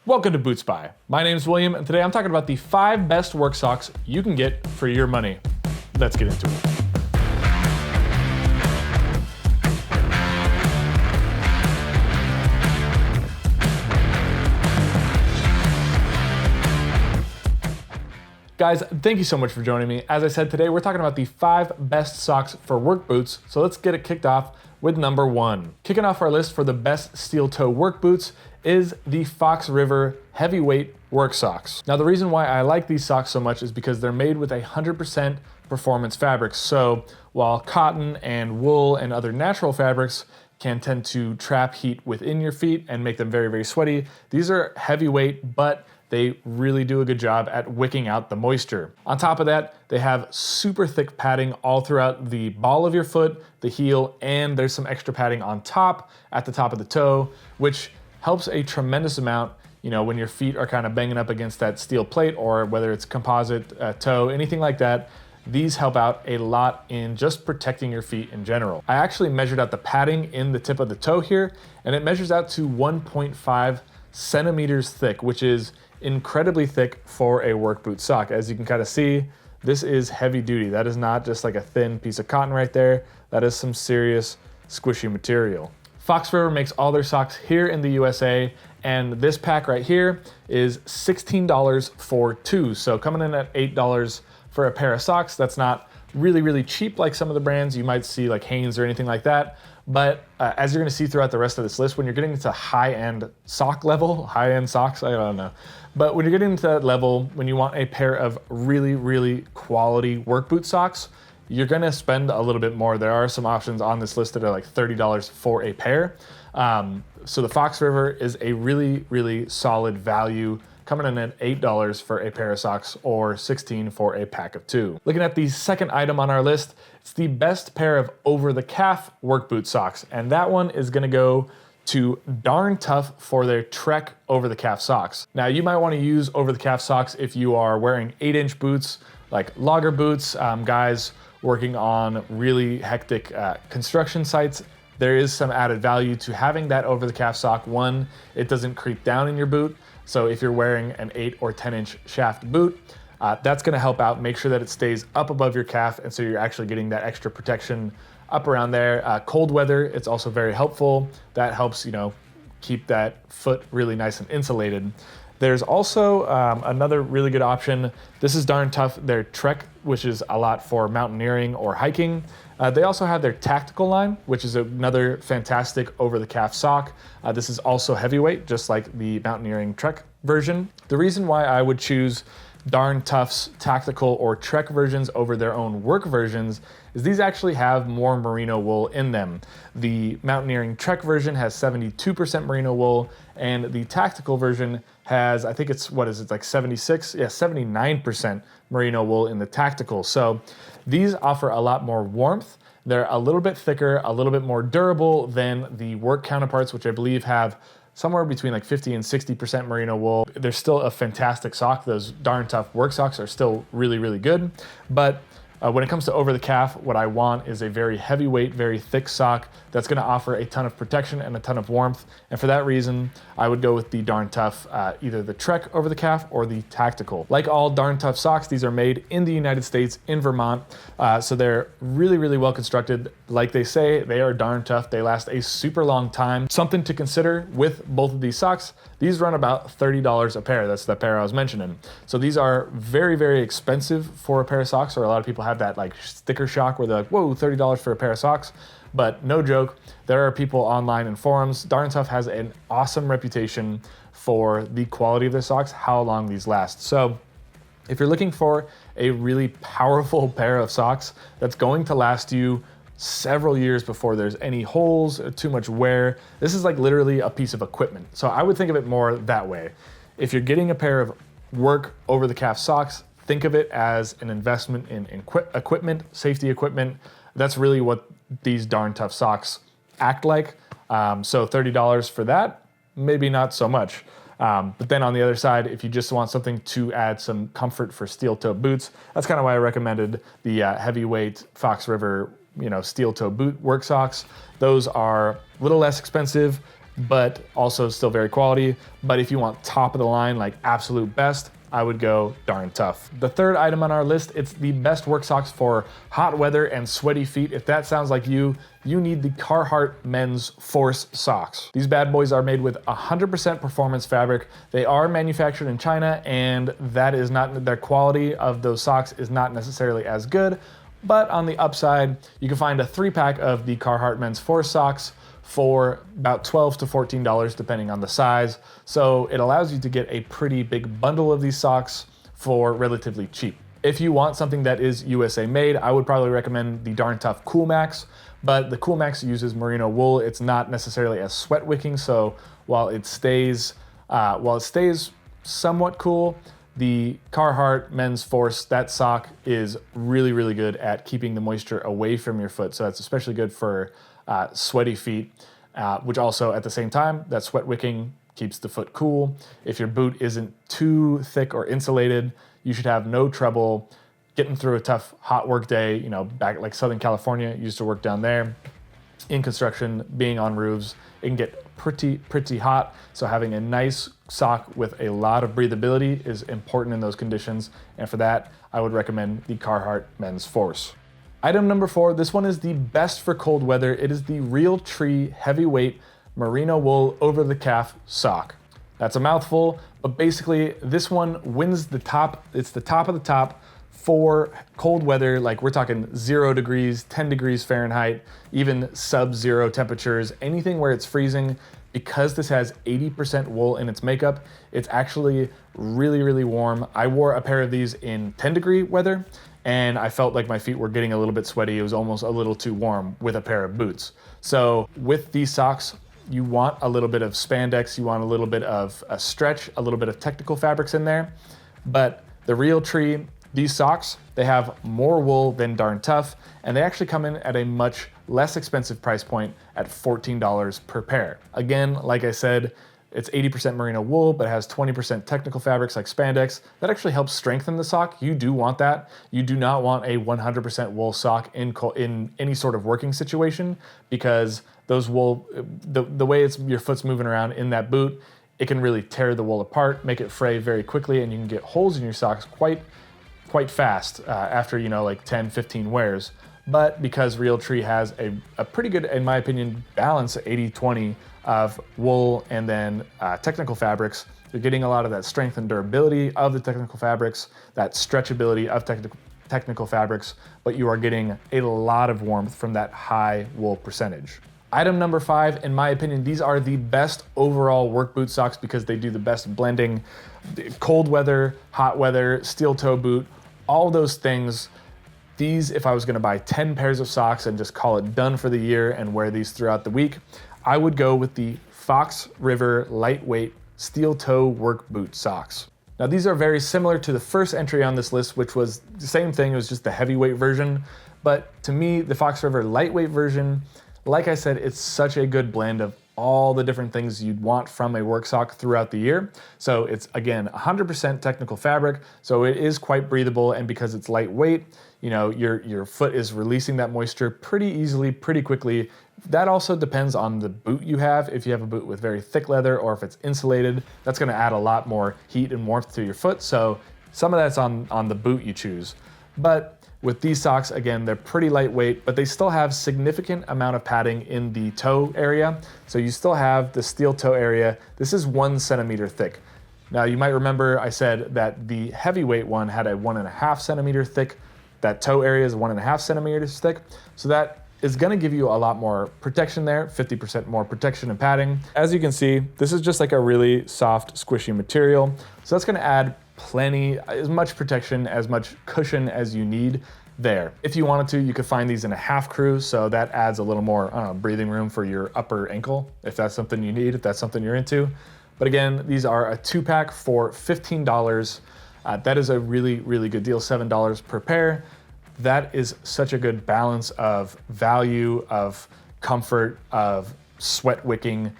Welcome to Boot Spy. My name is William, and today I'm talking about the 5 best work socks you can get for your money. Let's get into it. Guys, thank you so much for joining me. As I said, today we're talking about the 5 best socks for work boots, so let's get it kicked off with number 1. Kicking off our list for the best steel toe work boots is the Fox River Heavyweight Work Socks. Now, the reason why I like these socks so much is because they're made with 100% performance fabrics. So while cotton and wool and other natural fabrics can tend to trap heat within your feet and make them very, very sweaty, these are heavyweight, but they really do a good job at wicking out the moisture. On top of that, they have super thick padding all throughout the ball of your foot, the heel, and there's some extra padding on top at the top of the toe, which helps a tremendous amount, you know, when your feet are kind of banging up against that steel plate, or whether it's composite toe, anything like that. These help out a lot in just protecting your feet in general. I actually measured out the padding in the tip of the toe here, and it measures out to 1.5 centimeters thick, which is incredibly thick for a work boot sock. As you can kind of see, this is heavy duty. That is not just like a thin piece of cotton right there. That is some serious squishy material. Fox River makes all their socks here in the USA, and this pack right here is $16 for 2. So coming in at $8 for a pair of socks, that's not really, really cheap like some of the brands you might see like Hanes or anything like that. But as you're gonna see throughout the rest of this list, when you're getting into high-end sock level, high-end socks, I don't know. But when you're getting into that level, when you want a pair of really, really quality work boot socks, you're gonna spend a little bit more. There are some options on this list that are like $30 for a pair. So the Fox River is a really, really solid value, coming in at $8 for a pair of socks or $16 for a pack of 2. Looking at the second item on our list, it's the best pair of over-the-calf work boot socks, and that one is gonna go to Darn Tough for their Trek over-the-calf socks. Now, you might wanna use over-the-calf socks if you are wearing 8-inch boots, like logger boots, guys working on really hectic construction sites. There is some added value to having that over-the-calf sock. One, it doesn't creep down in your boot. So if you're wearing an 8 or 10-inch shaft boot, that's gonna help out, make sure that it stays up above your calf, and so you're actually getting that extra protection up around there. Cold weather, it's also very helpful. That helps, you know, keep that foot really nice and insulated. There's also another really good option. This is Darn Tough, their Trek, which is a lot for mountaineering or hiking. They also have their Tactical line, which is another fantastic over-the-calf sock. This is also heavyweight, just like the mountaineering Trek version. The reason why I would choose Darn Tough's Tactical or Trek versions over their own work versions is these actually have more merino wool in them. The mountaineering Trek version has 72% merino wool, and the Tactical version has, I think it's, what is it, like 79% merino wool in the Tactical. So these offer a lot more warmth. They're a little bit thicker, a little bit more durable than the work counterparts, which I believe have somewhere between like 50 and 60% merino wool. They're still a fantastic sock. Those Darn Tough work socks are still really, really good. But when it comes to over the calf, what I want is a very heavyweight, very thick sock that's gonna offer a ton of protection and a ton of warmth. And for that reason, I would go with the Darn Tough, either the Trek over the calf or the Tactical. Like all Darn Tough socks, these are made in the United States, in Vermont. So they're really, really well constructed. Like they say, they are darn tough. They last a super long time. Something to consider with both of these socks, these run about $30 a pair. That's the pair I was mentioning. So these are very, very expensive for a pair of socks, or a lot of people have that like sticker shock where they're like, whoa, $30 for a pair of socks. But no joke, there are people online in forums. Darn Tough has an awesome reputation for the quality of their socks, how long these last. So if you're looking for a really powerful pair of socks that's going to last you several years before there's any holes or too much wear, this is like literally a piece of equipment. So I would think of it more that way. If you're getting a pair of work over-the-calf socks, think of it as an investment in equipment, safety equipment. That's really what these Darn Tough socks act like. So $30 for that, maybe not so much. But then on the other side, if you just want something to add some comfort for steel toe boots, that's kind of why I recommended the heavyweight Fox River, steel toe boot work socks. Those are a little less expensive, but also still very quality. But if you want top of the line, like absolute best, I would go Darn Tough. The third item on our list, it's the best work socks for hot weather and sweaty feet. If that sounds like you need the Carhartt Men's Force socks. These bad boys are made with 100% performance fabric. They are manufactured in China, and that is not, their quality of those socks is not necessarily as good. But on the upside, you can find a 3-pack of the Carhartt Men's Force socks for about $12 to $14 depending on the size. So it allows you to get a pretty big bundle of these socks for relatively cheap. If you want something that is USA made, I would probably recommend the Darn Tough Cool Max, but the Cool Max uses merino wool. It's not necessarily as sweat wicking, so while it stays somewhat cool, the Carhartt Men's Force, that sock is really, really good at keeping the moisture away from your foot. So that's especially good for sweaty feet, which also at the same time, that sweat wicking keeps the foot cool. If your boot isn't too thick or insulated, you should have no trouble getting through a tough hot work day. You know, back like Southern California, used to work down there in construction, being on roofs, it can get pretty hot. So having a nice sock with a lot of breathability is important in those conditions. And for that, I would recommend the Carhartt Men's Force. Item number 4, this one is the best for cold weather. It is the Realtree Heavyweight Merino Wool Over the Calf Sock. That's a mouthful, but basically this one wins the top. It's the top of the top for cold weather, like we're talking 0 degrees, 10 degrees Fahrenheit, even sub-zero temperatures, anything where it's freezing. Because this has 80% wool in its makeup, it's actually really, really warm. I wore a pair of these in 10-degree weather, and I felt like my feet were getting a little bit sweaty. It was almost a little too warm with a pair of boots. So with these socks, you want a little bit of spandex, you want a little bit of a stretch, a little bit of technical fabrics in there. But the Realtree, these socks, they have more wool than Darn Tough, and they actually come in at a much less expensive price point at $14 per pair. Again, like I said, it's 80% merino wool, but it has 20% technical fabrics like spandex. That actually helps strengthen the sock. You do want that. You do not want a 100% wool sock in any sort of working situation, because those wool, the way your foot's moving around in that boot, it can really tear the wool apart, make it fray very quickly, and you can get holes in your socks quite fast after, like 10, 15 wears. But because Realtree has a pretty good, in my opinion, balance, 80-20 of wool and then technical fabrics, you're getting a lot of that strength and durability of the technical fabrics, that stretchability of technical fabrics, but you are getting a lot of warmth from that high wool percentage. Item number 5, in my opinion, these are the best overall work boot socks because they do the best blending. Cold weather, hot weather, steel toe boot, all those things. These, if I was gonna buy 10 pairs of socks and just call it done for the year and wear these throughout the week, I would go with the Fox River Lightweight Steel Toe Work Boot Socks. Now these are very similar to the first entry on this list, which was the same thing, it was just the heavyweight version. But to me, the Fox River Lightweight version, like I said, it's such a good blend of all the different things you'd want from a work sock throughout the year. So it's, again, 100% technical fabric, so it is quite breathable, and because it's lightweight, your foot is releasing that moisture pretty easily, pretty quickly. That also depends on the boot you have. If you have a boot with very thick leather or if it's insulated, that's gonna add a lot more heat and warmth to your foot, so some of that's on the boot you choose. But with these socks, again, they're pretty lightweight, but they still have significant amount of padding in the toe area. So you still have the steel toe area. This is 1 centimeter thick. Now you might remember I said that the heavyweight one had a 1.5 centimeter thick. That toe area is 1.5 centimeters thick. So that is gonna give you a lot more protection there, 50% more protection and padding. As you can see, this is just like a really soft, squishy material. So that's gonna add as much protection, as much cushion as you need there. If you wanted to, you could find these in a half crew, so that adds a little more, breathing room for your upper ankle, if that's something you need, if that's something you're into. But again, these are a 2-pack for $15. That is a really, really good deal, $7 per pair. That is such a good balance of value, of comfort, of sweat wicking.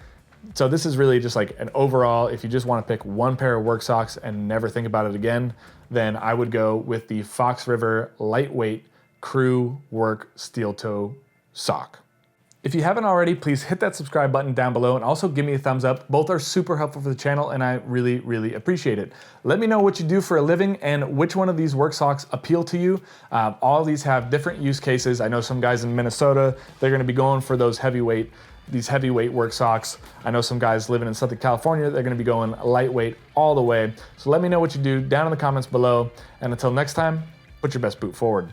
So this is really just like an overall, if you just want to pick one pair of work socks and never think about it again, then I would go with the Fox River Lightweight Crew Work Steel Toe Sock. If you haven't already, please hit that subscribe button down below and also give me a thumbs up. Both are super helpful for the channel and I really, really appreciate it. Let me know what you do for a living and which one of these work socks appeal to you. All of these have different use cases. I know some guys in Minnesota, they're gonna be going for these heavyweight work socks. I know some guys living in Southern California, they're gonna be going lightweight all the way. So let me know what you do down in the comments below. And until next time, put your best boot forward.